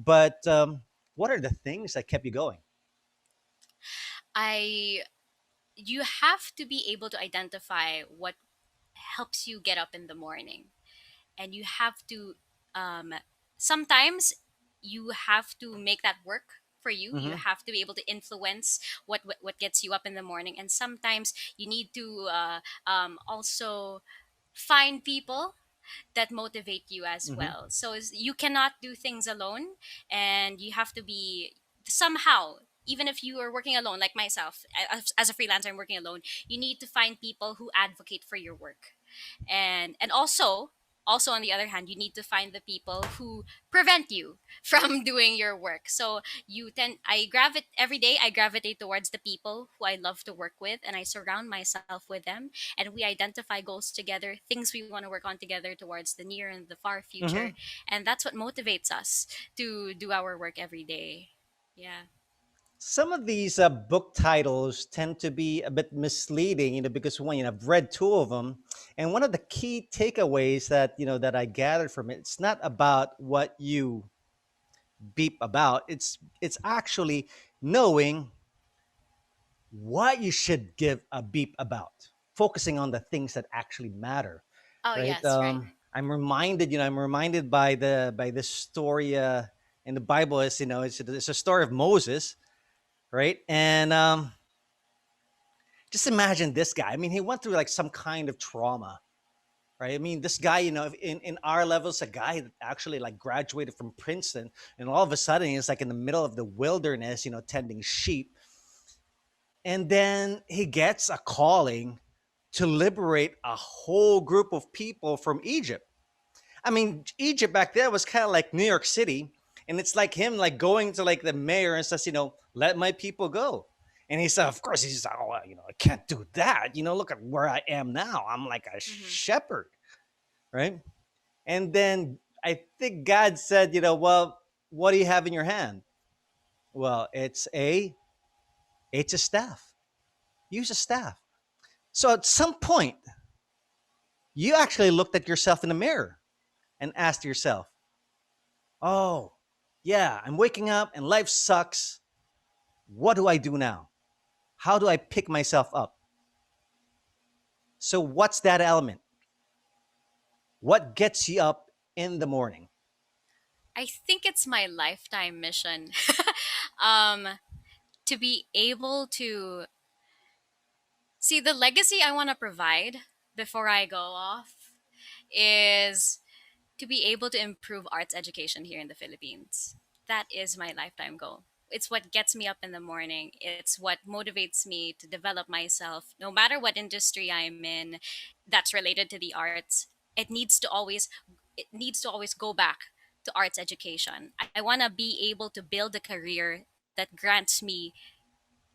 But what are the things that kept you going? I You have to be able to identify what helps you get up in the morning, and you have to um, sometimes you have to make that work for you. You Mm-hmm. have to be able to influence what gets you up in the morning, and sometimes you need to also find people that motivate you as Mm-hmm. well. So you cannot do things alone, and you have to be somehow. Even if you are working alone, like myself, as a freelancer, I'm working alone. You need to find people who advocate for your work, and also on the other hand, you need to find the people who prevent you from doing your work. So I gravitate every day. I gravitate towards the people who I love to work with, and I surround myself with them, and we identify goals together, things we want to work on together towards the near and the far Mm-hmm. future. And that's what motivates us to do our work every day. Yeah. Some of these book titles tend to be a bit misleading, because one, I've read two of them, and one of the key takeaways that that I gathered from it, it's not about what you beep about. It's actually knowing what you should give a beep about, focusing on the things that actually matter, Oh right? yes, right. I'm reminded by this story in the Bible. Is it's a story of Moses, right? And just imagine this guy. I mean, he went through like some kind of trauma, right? I mean, this guy, in our levels, a guy that actually like graduated from Princeton, and all of a sudden he's like in the middle of the wilderness, tending sheep, and then he gets a calling to liberate a whole group of people from Egypt. I mean, Egypt back there was kind of like New York City, and it's like him like going to like the mayor and says, let my people go. And he said, of course, he's like, oh, well, I can't do that. Look at where I am now. I'm like a Mm-hmm. shepherd, right? And then I think God said, well, what do you have in your hand? Well, it's a staff. Use a staff. So at some point, you actually looked at yourself in the mirror and asked yourself, oh, yeah, I'm waking up and life sucks. What do I do now? How do I pick myself up? So, what's that element? What gets you up in the morning? I think it's my lifetime mission. um, to be able to see the legacy I want to provide before I go off is to be able to improve arts education here in the Philippines. That is my lifetime goal. It's what gets me up in the morning. It's what motivates me to develop myself, no matter what industry I'm in that's related to the arts. It needs to always it needs to always go back to arts education. I want to be able to build a career that grants me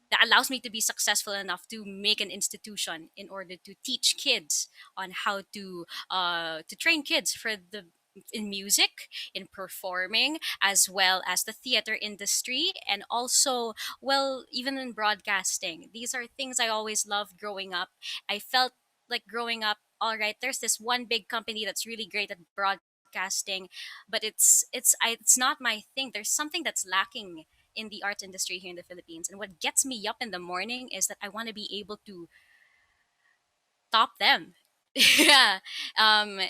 that allows me to be successful enough to make an institution in order to teach kids on how to train kids for the in music, in performing, as well as the theater industry, and also, well, even in broadcasting. These are things I always loved growing up. I felt like growing up, all right, there's this one big company that's really great at broadcasting, but it's not my thing. There's something that's lacking in the arts industry here in the Philippines. And what gets me up in the morning is that I want to be able to top them. Yeah.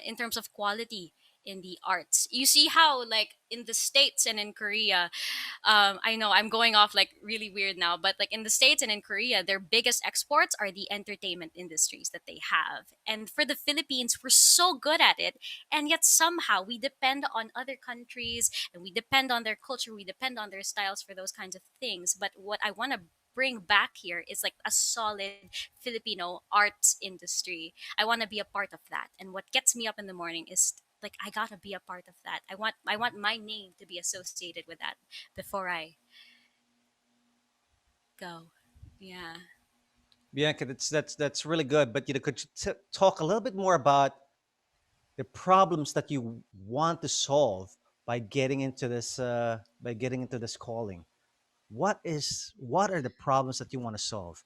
In terms of quality in the arts. You see how like in the States and in Korea, I know I'm going off like really weird now, but like in the States and in Korea, their biggest exports are the entertainment industries that they have. And for the Philippines, we're so good at it. And yet somehow we depend on other countries and we depend on their culture, we depend on their styles for those kinds of things. But what I want to bring back here is like a solid Filipino arts industry. I want to be a part of that. And what gets me up in the morning is like I got to be a part of that. I want my name to be associated with that before I go. Yeah. Bianca, that's really good. But could you talk a little bit more about the problems that you want to solve by getting into this calling? What are the problems that you want to solve?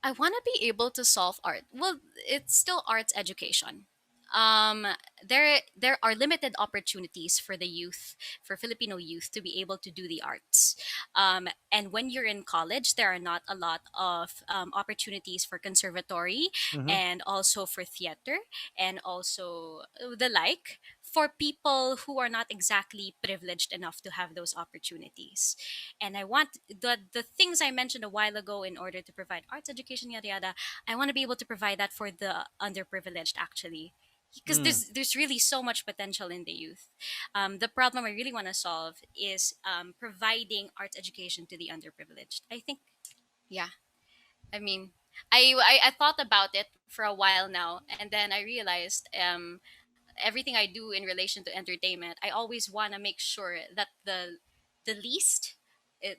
I want to be able to solve art. Well, it's still arts education. um, there are limited opportunities for the youth, for Filipino youth, to be able to do the arts. And when you're in college, there are not a lot of opportunities for conservatory Hmm. and also for theater and also the like, for people who are not exactly privileged enough to have those opportunities. And I want the things I mentioned a while ago, in order to provide arts education, yada yada, I want to be able to provide that for the underprivileged, actually, because Mm. there's really so much potential in the youth. The problem I really want to solve is providing arts education to the underprivileged. I think, yeah. I mean, I thought about it for a while now, and then I realized everything I do in relation to entertainment, I always want to make sure that the least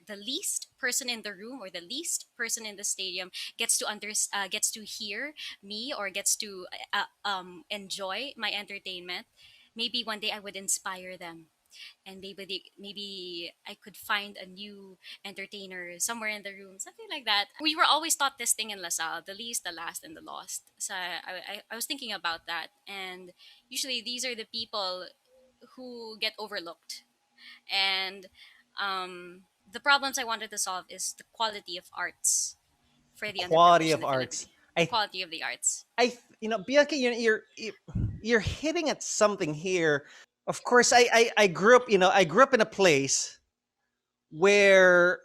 the least person in the room, or the least person in the stadium, gets to hear me, or gets to enjoy my entertainment. Maybe one day I would inspire them, and maybe I could find a new entertainer somewhere in the room, something like that. We were always taught this thing in LaSalle: the least, the last, and the lost. So I was thinking about that, and usually these are the people who get overlooked. And the problems I wanted to solve is the quality of arts for the Quality underprivileged in of the arts. Philippines. The I quality of the arts. Bianca, you're hitting at something here. Of course, I grew up, I grew up in a place where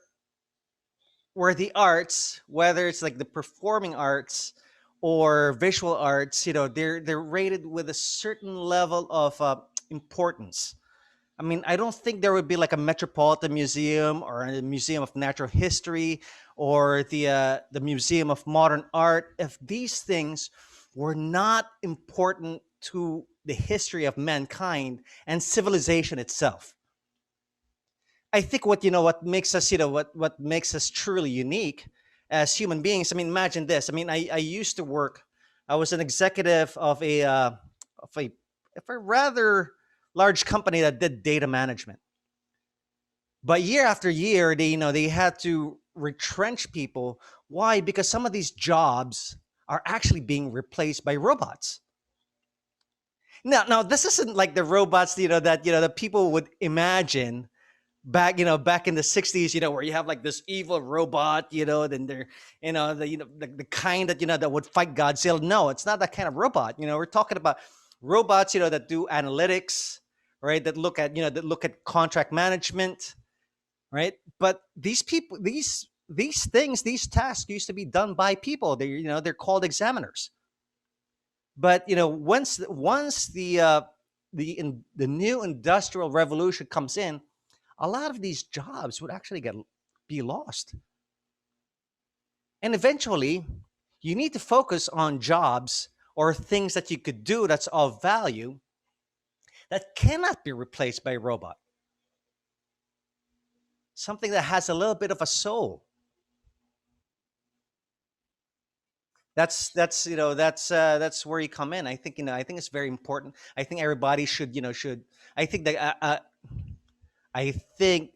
the arts, whether it's like the performing arts or visual arts, they're rated with a certain level of importance. I mean, I don't think there would be like a metropolitan museum or a museum of natural history or the museum of modern art if these things were not important to the history of mankind and civilization itself. I think what makes us, what makes us truly unique as human beings. I mean, imagine this. I mean, I used to work. I was an executive of a rather large company that did data management. But year after year, they had to retrench people. Why? Because some of these jobs are actually being replaced by robots. Now this isn't like the robots, that people would imagine back in the 60s, where you have like this evil robot, then they're, the kind that, that would fight Godzilla. No, it's not that kind of robot. We're talking about robots, that do analytics, right? That look at contract management, right? But these people, these things, these tasks used to be done by people. They're called examiners. But once the new industrial revolution comes in, a lot of these jobs would actually be lost. And eventually, you need to focus on jobs or things that you could do that's of value that cannot be replaced by a robot. Something that has a little bit of a soul. That's where you come in. I think I think it's very important. I think everybody should. I think that I think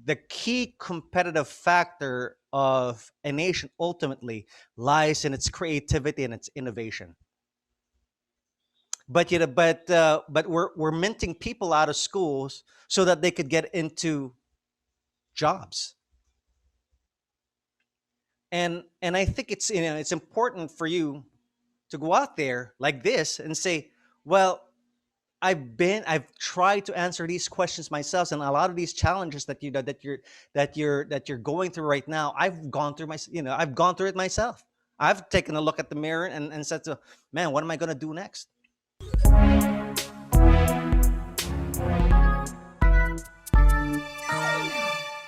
the key competitive factor of a nation ultimately lies in its creativity and its innovation. But we're minting people out of schools so that they could get into jobs. And I think it's important for you to go out there like this and say, well, I've tried to answer these questions myself, and a lot of these challenges that you're going through right now, I've gone through it myself. I've taken a look at the mirror and said to, man, what am I going to do next?